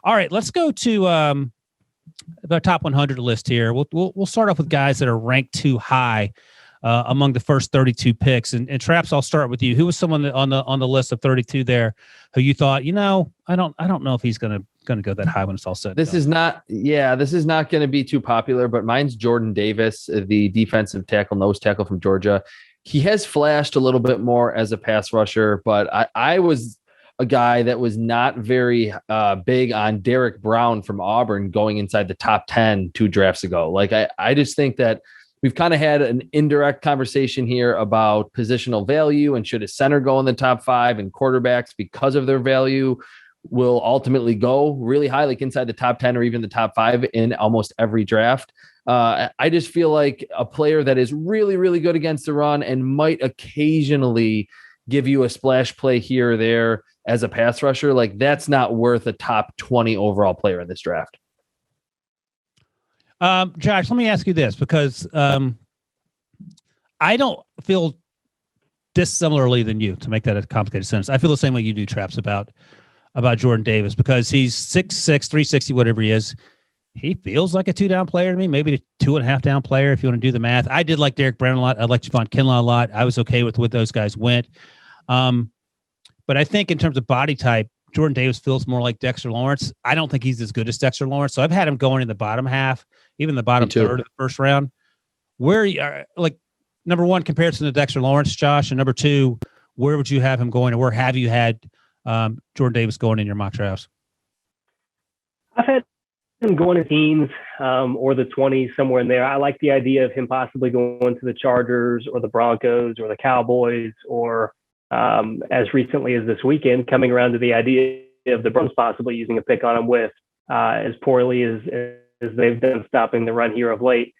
All right, let's go to the top 100 list here. We'll start off with guys that are ranked too high among the first 32 picks. And Traps, I'll start with you. Who was someone on the list of 32 there who you thought, I don't know if he's going to go that high when it's all said. This is not going to be too popular, but mine's Jordan Davis, the defensive tackle, nose tackle from Georgia. He has flashed a little bit more as a pass rusher, but I was a guy that was not very big on Derek Brown from Auburn going inside the top 10 2 drafts ago. Like, I just think that we've kind of had an indirect conversation here about positional value and should a center go in the top 5, and quarterbacks, because of their value, will ultimately go really high, like inside the top 10 or even the top 5 in almost every draft. I just feel like a player that is really, really good against the run and might occasionally give you a splash play here or there as a pass rusher, like that's not worth a top 20 overall player in this draft. Josh, let me ask you this, because I don't feel dissimilarly than you, to make that a complicated sentence. I feel the same way you do, Traps, about Jordan Davis, because he's 6'6", 360, whatever he is. He feels like a 2-down player to me, maybe a 2.5 down player if you want to do the math. I did like Derek Brown a lot. I liked Javon Kinlaw a lot. I was okay with what those guys went. But I think in terms of body type, Jordan Davis feels more like Dexter Lawrence. I don't think he's as good as Dexter Lawrence. So I've had him going in the bottom half, even the bottom third of the first round. Where you are, like, number one, comparison to Dexter Lawrence, Josh, and number two, where would you have him going, or where have you had Jordan Davis going in your mock drafts? I've had him going to teens or the 20s, somewhere in there. I like the idea of him possibly going to the Chargers or the Broncos or the Cowboys, or as recently as this weekend, coming around to the idea of the Browns possibly using a pick on him with as poorly as they've done stopping the run here of late.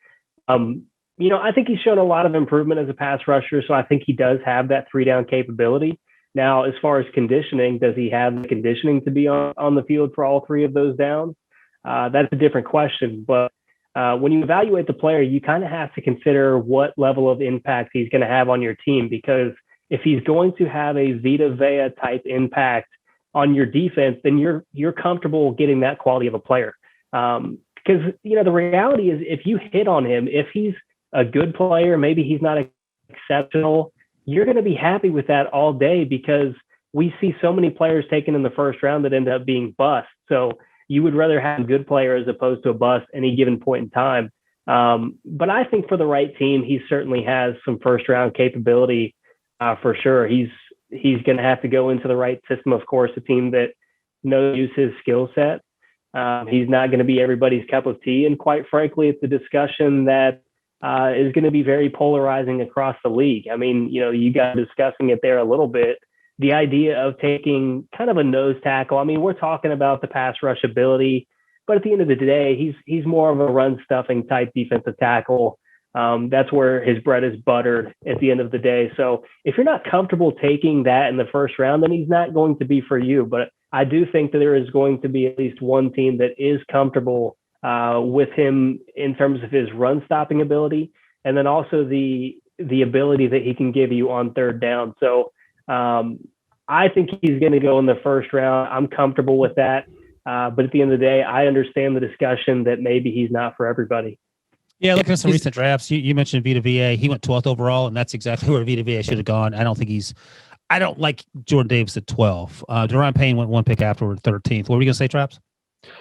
I think he's shown a lot of improvement as a pass rusher, so I think he does have that 3-down capability. Now, as far as conditioning, does he have the conditioning to be on the field for all 3 of those downs? That's a different question. But when you evaluate the player, you kind of have to consider what level of impact he's going to have on your team, because if he's going to have a Vita Vea type impact on your defense, then you're comfortable getting that quality of a player. Because, the reality is, if you hit on him, if he's a good player, maybe he's not exceptional, you're going to be happy with that all day, because we see so many players taken in the first round that end up being busts. So you would rather have a good player as opposed to a bust any given point in time. But I think for the right team, he certainly has some first round capability for sure. He's going to have to go into the right system, of course, a team that knows his skill set. He's not going to be everybody's cup of tea. And quite frankly, it's a discussion that is going to be very polarizing across the league. I mean, you got discussing it there a little bit. The idea of taking kind of a nose tackle. I mean, we're talking about the pass rush ability, but at the end of the day, he's more of a run stuffing type defensive tackle. That's where his bread is buttered at the end of the day. So if you're not comfortable taking that in the first round, then he's not going to be for you. But I do think that there is going to be at least one team that is comfortable with him in terms of his run stopping ability, and then also the ability that he can give you on third down. So I think he's going to go in the first round. I'm comfortable with that. But at the end of the day, I understand the discussion that maybe he's not for everybody. Yeah, looking at some recent drafts, you mentioned Vita Vea. He went 12th overall, and that's exactly where Vita Vea should have gone. I don't like Jordan Davis at 12. Deron Payne went 1 pick afterward, 13th. What were you going to say, Traps?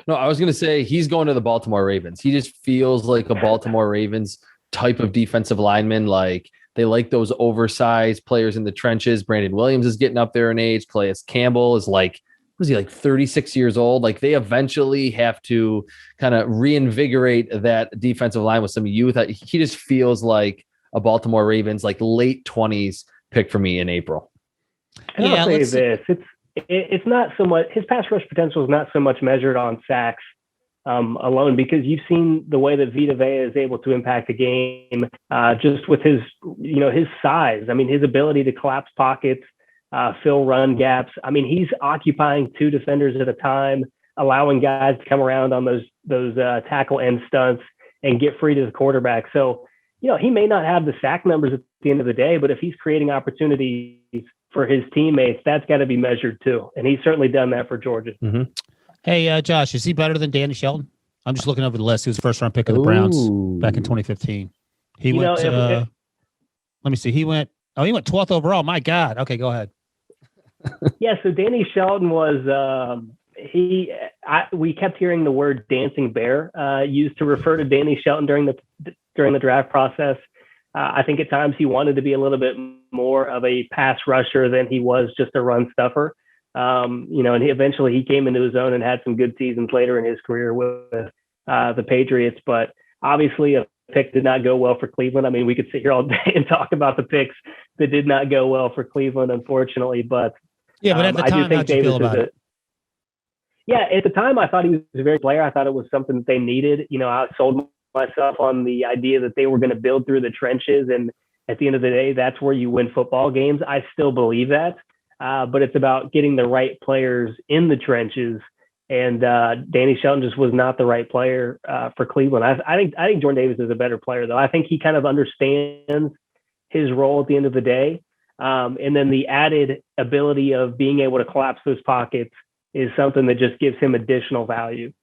No, I was going to say he's going to the Baltimore Ravens. He just feels like a Baltimore Ravens type of defensive lineman. Like, they like those oversized players in the trenches. Brandon Williams is getting up there in age. Calais Campbell is like 36 years old? Like, they eventually have to kind of reinvigorate that defensive line with some youth. He just feels like a Baltimore Ravens, like late 20s pick for me in April. And I'll say this, it's not so much, his pass rush potential is not so much measured on sacks alone, because you've seen the way that Vita Vea is able to impact the game just with his size. I mean, his ability to collapse pockets, fill run gaps. I mean, he's occupying 2 defenders at a time, allowing guys to come around on those tackle end stunts and get free to the quarterback. So, he may not have the sack numbers at the end of the day, but if he's creating opportunities for his teammates, that's got to be measured too. And he's certainly done that for Georgia. Mm-hmm. Hey, Josh, is he better than Danny Shelton? I'm just looking over the list. He was the first round pick of the Browns back in 2015. He You went. know, if Let me see. He went 12th overall. My God. Okay, go ahead. Yeah, so Danny Shelton was we kept hearing the word dancing bear used to refer to Danny Shelton during the draft process. I think at times he wanted to be a little bit more of a pass rusher than he was just a run stuffer. And eventually he came into his own and had some good seasons later in his career with the Patriots. But obviously, a pick did not go well for Cleveland. I mean, we could sit here all day and talk about the picks that did not go well for Cleveland, unfortunately. But yeah, but at the time, how'd you feel about it? Yeah, at the time, I thought he was a very player. I thought it was something that they needed. I sold myself on the idea that they were going to build through the trenches, and at the end of the day, that's where you win football games. I still believe that, but it's about getting the right players in the trenches. And Danny Shelton just was not the right player for Cleveland. I think Jordan Davis is a better player, though. I think he kind of understands his role at the end of the day, and then the added ability of being able to collapse those pockets is something that just gives him additional value.